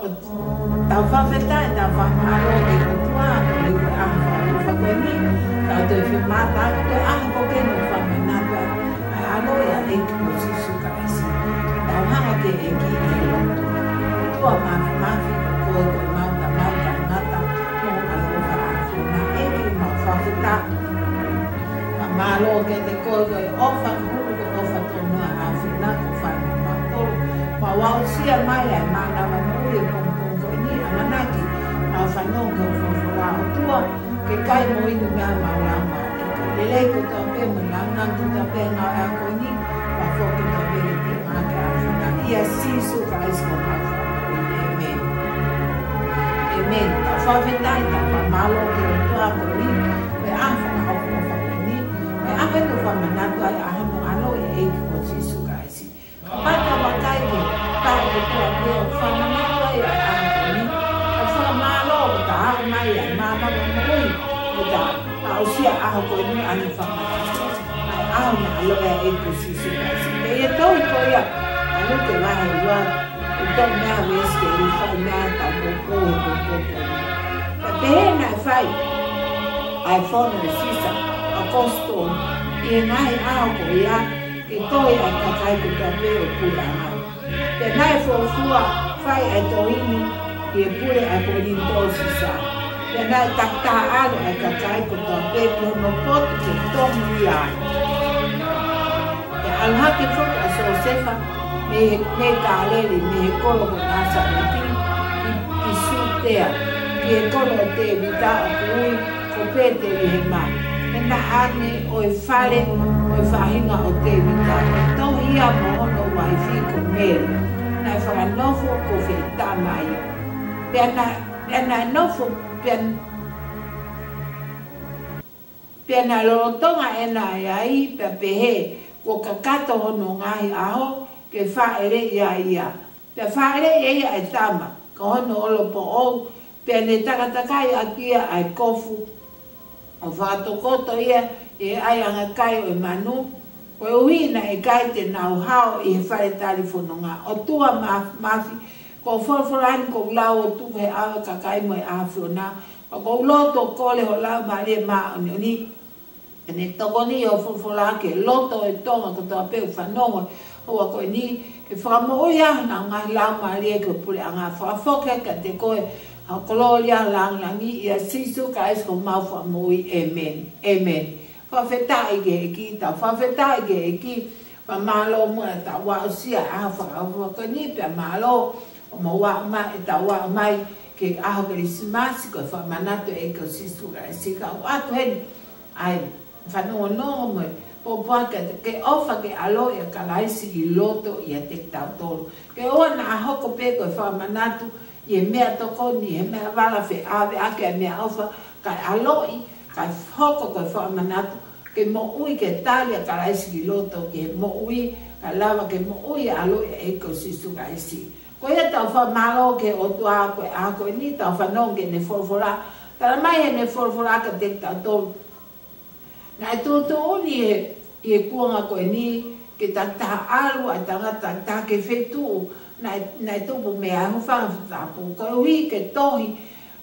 tau whawhetai, tau whamaro e o tua, e o aha whakweni, tau te whemata, te aha kokeno whamenatua, ai alo ia e ki o sisu ka esi. Tau hanga ke e ki e lo. Tua mafi, koe mauta, ngata, mo ai o whaafuna, e ki mau whawhetai. Malo ke te koe ofa kuru ke ofa tonu a awhina ko whaina mautoro. Ma wau sia mai ai mana wa mui e pongpong ko ni amanaki. Ma whanong ke uwhawhawa o tua ke kai mo inu mea maulama. E ka lelei ko tau pe mo langang ko tau pe ngā ea ko ni. Ma whoki tau pe le te ngā ke awhina. Ia sisu ka isko mau whanau. Amen. Amen. Ta whawhetai ta ma malo ke o tua ko ni. Me awhana au ake no whamanatu ai ahano ano e eiki o Jesu kaisi. Pata wakai ke tau e tua pia o whamanatu ai ai ahano ni. A whamalo o ta aho mai ai mama o mui. O ta ausia aho koe ni anu whamanatu. Ai aho na alo e eiki o Jesu kaisi. Me e tau i koia anu ke wahe ua. O tau mea weske i whai mea tau poko e poko. Ta pehe na e whai. Ai whono e sisa. Agosto, e nai ao ko ia, e toi ai kakai ko ta peo pura mai. Te nai fua, fai ai toini, e pure ai ko rintosi sa. Te nai takta alo ai kakai ko ta peo no potu ke tomu ia. Te alhake fuku a Sosefa, me ka aleli, me he kolo ko nasa me ki sutea, ki he kolo te vita a kui, ko pete i he mai. Na ane o e whare o e whahinga o te wita. Tau ia mo ono wai whiko mere. Na e whakanofo ko whetā mai. Pea na nofo, pea na lorotonga e na iai, pea pehe, ko kakato hono ngahi aho, ke whaere ia. Pea whaere ia e tama, ka hono olo po ou, pea ne takatakai a kia ai kofu, o whātokoto ia e ai anga kai o e manu. Ko e uina e kai te nau hao i he whare tari whanonga. O tua mafi, ko whorwhorani ko lau o tuku he awa ka kai mo e awhi o nā. Ko loto kole ho lau maari e maa o ni. E ne toko ni o whorwhorake, loto e tonga ko toa peu whanonga. Hoa koe ni, ke whakamo oia na ngai lau maari e ko pule anga whakafoke ka te koe. Koloria langi ia sisu ka esko mau fa moi amen amen fa feta ige ki ta fa feta ige ki fa malo mo ta wa sia a fa ko ni pe malo mo wa ma ta wa mai ke a ho krismas ko fa manato e ko sisu ka sika wa to hen ai fa no mo po ke ofa ke alo e ka laisi i loto ia te ta to ke ona ho ko pe ko fa manato e mea toko ni, e mea wala whi awe ake e mea ofa, kai aloi, kai hoko koe whamanatu, ke mo ui ke talia ka raisi ki loto, ke mo ui, ka lawa ke mo ui aloi e ko sisu ka isi. Ko ia tau whamaro ke o tua koe a koe ni tau whanong ke ne whorwhora, tara mai he ne whorwhora ka te tau tolu. Nā e tūtu uni e kuanga koe ni, ke ta taha alu, a tangata ta ke whetu, nai tupu mea hu whangawhatapu. Ko hui ke tohi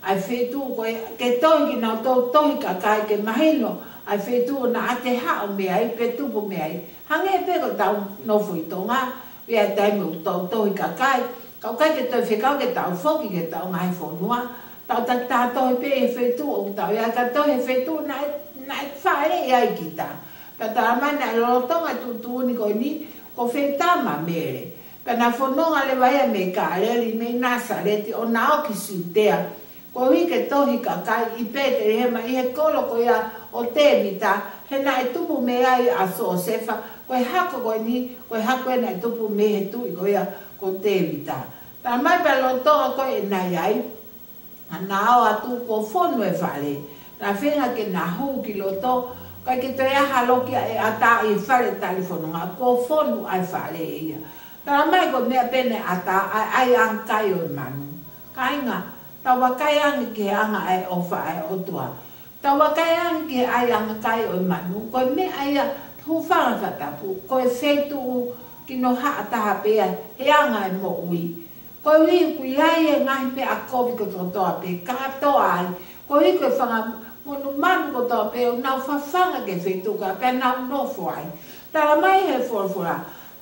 ai whetu koe, ke tohi ki nau tohi ka kai ke mahino ai whetu na ate hao mea i pe tupu mea i. Hange e peko tau nofu i tonga, wea taimu tohi ka kai. Kau kai ke toi whekau ke tau whoki ke tau ngai whonua. Tau ta tohi pe e whetu o tau ia ka tohi whetu na e whaere ia i ki ta. Ka ta amana e lorotonga tutuuni koe ni, ko whetama mere. Kana whanonga le waia me ka areli me Nasareti o nao ki siutea. Ko hike tohi ka kai i pete hema i he kolo ko ia o te vita. He na e tupu me ai a Sosefa. Ko e hako koe ni, ko e hako e na e tupu me he tui ko ia ko te vita. Ta mai pa lontonga ko e na iai. A nao atu ko whonu e whare. Na whenga ke na huu ki loto. Kai ke toi aha lokia e ata i whare tali whanonga. Ko whonu ai whare e ia. Tara mai ko mea pene ata ai ang kai o manu. Kai nga, tawa kai ang ke anga ai ofa ai otua. Tawa kai ang ke ai ang kai o manu. Ko me ai a hufanga katapu. Ko e whetu ki no haa taha pea he anga e mo ui. Ko wi ku ia ngai pe a ko ko to pe ka to ai. Ko wi ko fanga mono man ko to pe na fa fanga ke fe tu ka pe na no fo ai. Tara mai he for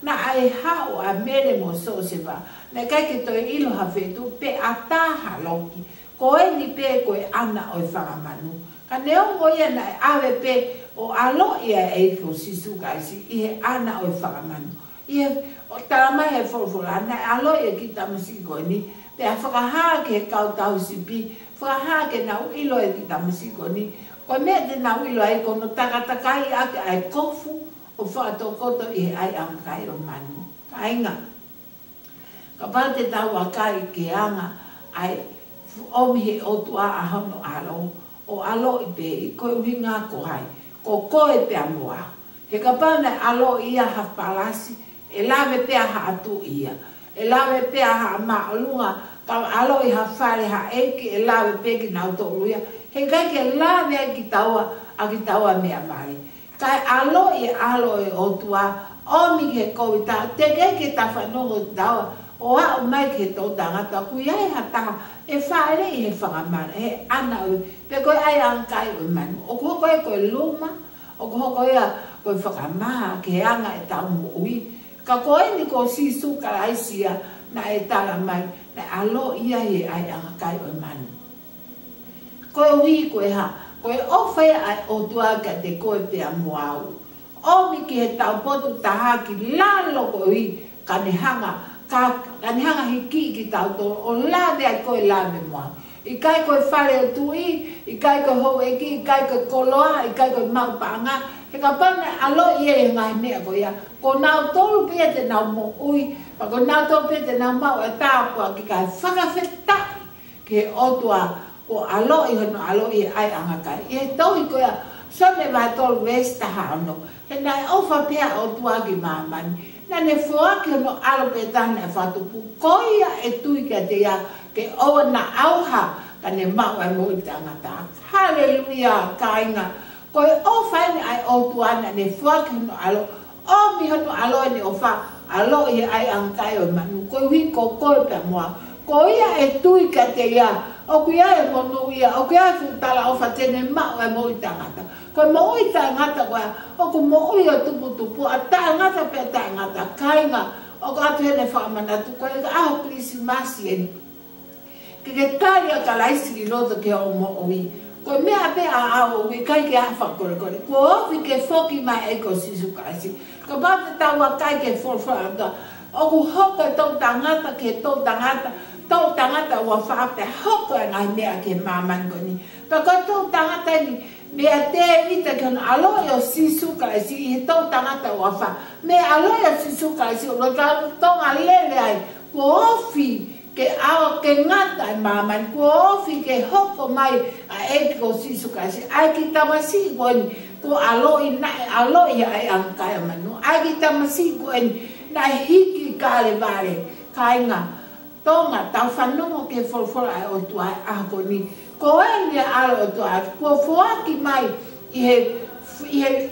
na ai ha o a mele mo so se va. Na kai ke to ilo ha fe tu pe ata ha loki. Ko e ni pe ko e ana o fanga manu. Ka neo mo ia na ave pe o alo ia e ko sisu ka si i ana o fanga manu. Ia o tama he forfora na alo e kita musiko ni pe afaka ke kau tau sipi fa ke na ilo e kita musiko ni ko me de na ilo ai ko no taka ai kofu o fa to koto i ai am kai o manu kainga ka parte ta wa kai ke anga ai o mi o tua a hono alo o alo i pe ko winga ko hai ko e pe amoa he ka pana alo ia ha palasi e lave pe ha atu ia e lave pe ha ma lunga ka alo i ha fare ha eke e lave pe ki na to luia he ka ke lave ki taua me amai kai alo e o tua o mi ke ko ta te ke ta fa no dawa o a mai ke to danga ta ku ia ha ta e fare e fa ma e ana pe ko ai an kai o man o ko luma o ko ia ko fa ma ke anga e ta mo ui ka koe ni ko sisu ka aisia na e tala mai na alo ia e ai anga kai o manu. Koe ui koe ha, koe ofe ai o tua ka te koe pe amuau. O mi ki he tau potu taha ki lalo koe ui ka ne hanga hiki ki tau to o lave ai koe lave moa. I kai koe whare o tui, i kai koe hou eki, i kai koe koloa, i kai koe mau paanga. He ka pane alo ia e ngai mea ko ia. Ko nau tolu pia te nau mo ui, pa ko nau tolu pia te nau mau e tāpua ki kai whakawhetai ke otua ko alo i hono alo i ai anga kai. I he tau i ko ia, sone vai tolu westa hano. He nai ofa pia otua ki mamani. Na ne fuaki hono alo pe tane e whatupu. Ko ia e tui ka te ia ke oa na auha ka ne mau e mo i te angata. Hallelujah, kainga. Koe o whaine ai o tuana ne fuaki hono alo, o mi hono alo ne o wha, alo i ai angkai o manu, koe hui ko koe pe moa, ko ia e tui ka te ia, o kuia e monu ia, o kuia e futala o wha tene mau e mo i tangata. Koe mo i tangata koe, o ku mo i o tupu, a tangata pe tangata, kainga, o ka atu hene whamanatu, koe ka aho krisi masi eni. Ke tari a ka laisi ki roto ke o mo o i. Ko mea pe a au we kai ke afa kore. Ko ofi ke foki mai e ko sisu kasi. Ko bate taua kai ke forfranda. O ku hoko tau tangata ke tau tangata ua whape hoko e ngai mea ke maman koni. Pa ko tau tangata ni mea te ita ke ona alo o sisu kasi i tau tangata ua wha. Mea alo o sisu kasi o ka tonga lele ai. Ko ofi ke awa ke ngata e maman, ko ofi ke hoko mai a eki ko sisu kasi. Ai ki tamasi koen, ko aloi ai angkai manu. Ai ki tamasi koen, na hiki kare vare, kainga. Tonga, tau whanongo ke forfora ai o tua ako ni. Ko ene alo o tua, ko fuaki mai i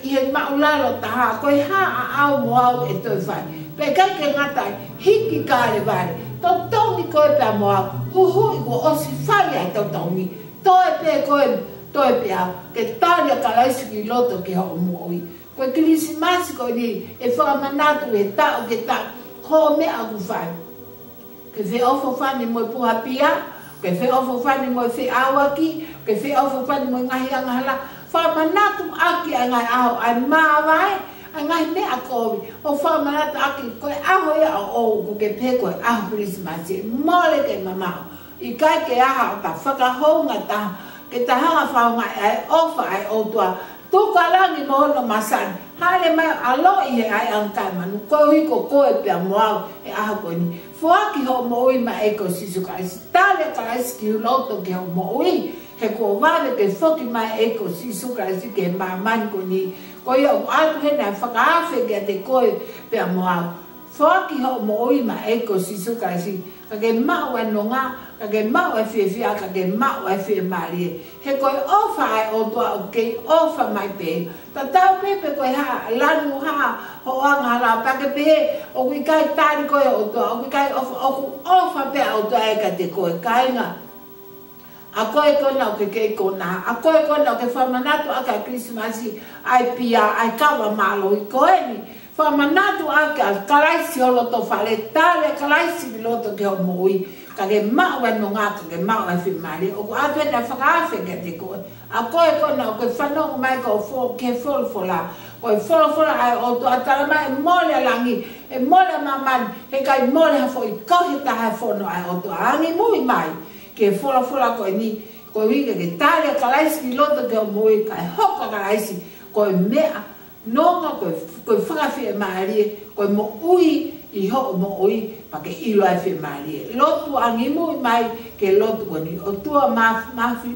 he maulalo taha, ko ha a au mo au e toi whai. Pe kai ke ngata hiki kare vare. Tau tau ni koe pia moa, huhui ko osi whai ai tau tau mi. Toi pe koe, toi pia, ke tāria ka laisi ki loto ke ho mo oi. Koe kilisi masi koe ni, e whakamanatu e tau ke tau, ho mea ku whai. Ke whi ofo whani mo puha pia, ke whi ofo whani mo whi awaki, ke whi ofo whani mo ngahi angahala, whakamanatu aki a ngai aho, ai maa vai, ngai mea koe, o whamanata aki, koe aho ia o ko ke pe koe aho Christmasi, mole ke mamao. I kai ke aha o ta whakahonga ta, ke ta hanga whaonga ai ofa ai o tua, tuka langi mo hono masani, hale mai alo i he ai angkai manu, koe hiko koe pia moao e aho koe ni. Fuaki ho mo ui ma eko sisu kaisi, tale kaisi ki huloto ke ho mo ui, he ko wale ke foki mai eko sisu kaisi ke mamani koe ni, ko ia o atu hena whakaafe kia te koe pia moao. Whaki ho mo ui ma eko si suka si. Ka ke mau e nonga, ka ke mau e whiawhia, ka ke mau e whia marie. He koe ofa ai o tua o kei ofa mai pe. Ta tau pepe koe ha, lanu ha, ho anga la, pa ke pe, o kui kai tari koe o tua, o kui kai ofa pe o tua e ka te koe kainga. A koe kona o ke kei kona, a koe kona o ke whamanatu a ka Krismasi, ai pia, ai kawa malo i koe ni. Whamanatu a ka kalaisi o loto whare, tale kalaisi i loto ke o moi, ka ke mau e no ngā, ka ke mau e whimari, o ku atu e na whakawhi ke te koe. A koe kona o ke whanonga mai ka o ke wholofola, koe wholofola ai o tu atala mai e mole langi, e mole mamani, he kai mole hafo i kohi taha whono ai o tu angi mui mai. Ke wholofola koe ni, koe wika ke tārea kalaisi i loto ke o moi, kai hoka kalaisi, koe mea, nonga koe whakawhi e maarie, koe mo ui, i ho mo ui, pa ke ilo ai whi maarie. Lotu angi mui mai, ke lotu koe ni, o tua mafi,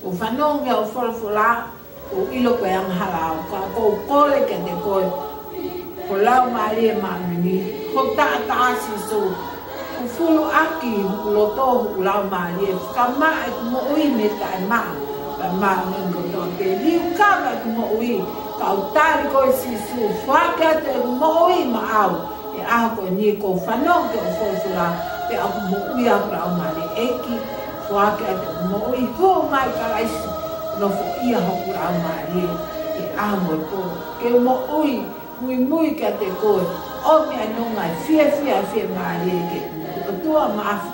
o whanonga o wholofola, o ilo koe anghala au, ko kore ke te koe, ko lau maarie maamini, ko taasi so, o fulu aki loto lau maarie, ka maa e kumo ui me tae maa, pa maa nungo toa pe, liu kama e kumo ui, ka au tari koe sisu, whakea te kumo ui ma au, e aha koe ni ko whanonga o wholofula, pe au kumo ui aku lau maarie, eki, whakea te kumo ui, ho mai ka laisi, no fo ia hoku lau maarie, e aha moe ko, ke mo ui, mui ka te koe, o mea nonga fia maarie ke, o tua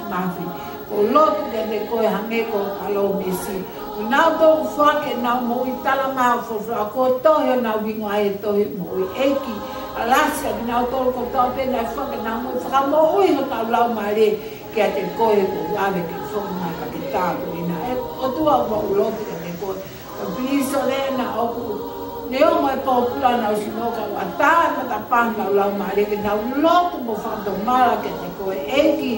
mafi, ko lotu ke te koe hange ko kalo mesi, o nau tōku whake nau mo i tala maa whawha, ko tohi o nau wingo ai e tohi mo i eki, alasia ki nau tōku ko toa pēnei whake nau mo i whaka mo ui ho tau lau maarie, ke a te koe ko wāwe ke whaka mai ka ke tātu ina, o tua mo u lotu ke te koe, o piso rena o ku, Neo mai pōpula nau sinoka wa tāna ta pāna lau maarie ke nau lotu mo whantomara ke te koe eki,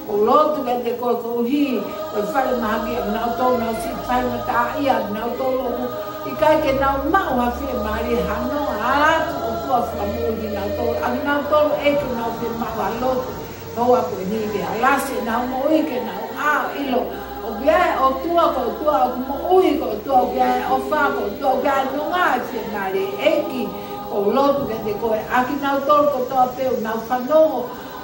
ko lotu ke te koe ko hi, ko whare mahaki a nau tō nau si whainga tā ia, nau tō loku, i kai ke nau mau hawhia maarie hano, alatu o tua whamuri nau tō, aki nau tō eki nau whi mau a lotu, hoa koe ni ke alase nau mo ike nau a ilo, o kia o tua ko tua o mo ui ko tua o kia o wha ko tua o kia no ngā whia nare eki ko lotu ke te koe aki nau tolu ko toa peo nau whanongo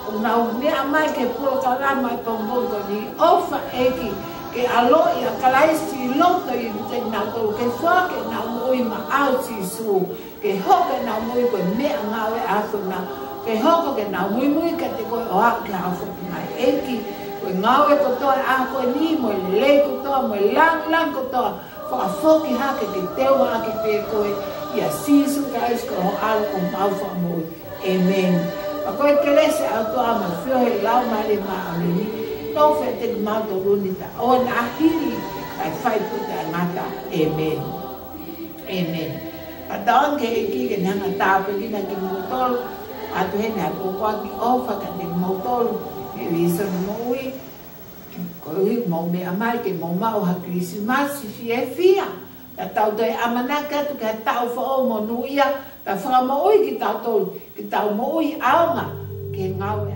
o nau mea mai ke puro ka rā mai pōmboi ko ni ofa eki ke alo i a kalaisi loto i te nau tolu ke wha ke nau mo ui ma au si su ke hoke nau mo ui ko mea ngawe afu na ke hoko ke nau mui ke te koe o a ke hawha mai eki koe ngau e kotoa a koe ni mo i le kotoa mo i lang kotoa whakafoki hake ke teo hake pe koe i a sisu ka isko ho alo ko mau whamoi. Amen. Pa koe ke lese au toa ma whiohe lau mare ma amini no whe te kumau to runi ta o na hiri kai whai puta ngata. Amen. Amen. Pa taon ke eki ke nanga tāpe kina ki motolu atu hene a kukua ki ofa ka te motolu e wisa mo ui, ko ui mo mea mai ke mo mau ha Krismasi fia. Ta tau toi amanaka tu ka tau whao mo nuia, ta whaka mo ui ki tau tolu, ki tau mo ui aonga, ke ngau e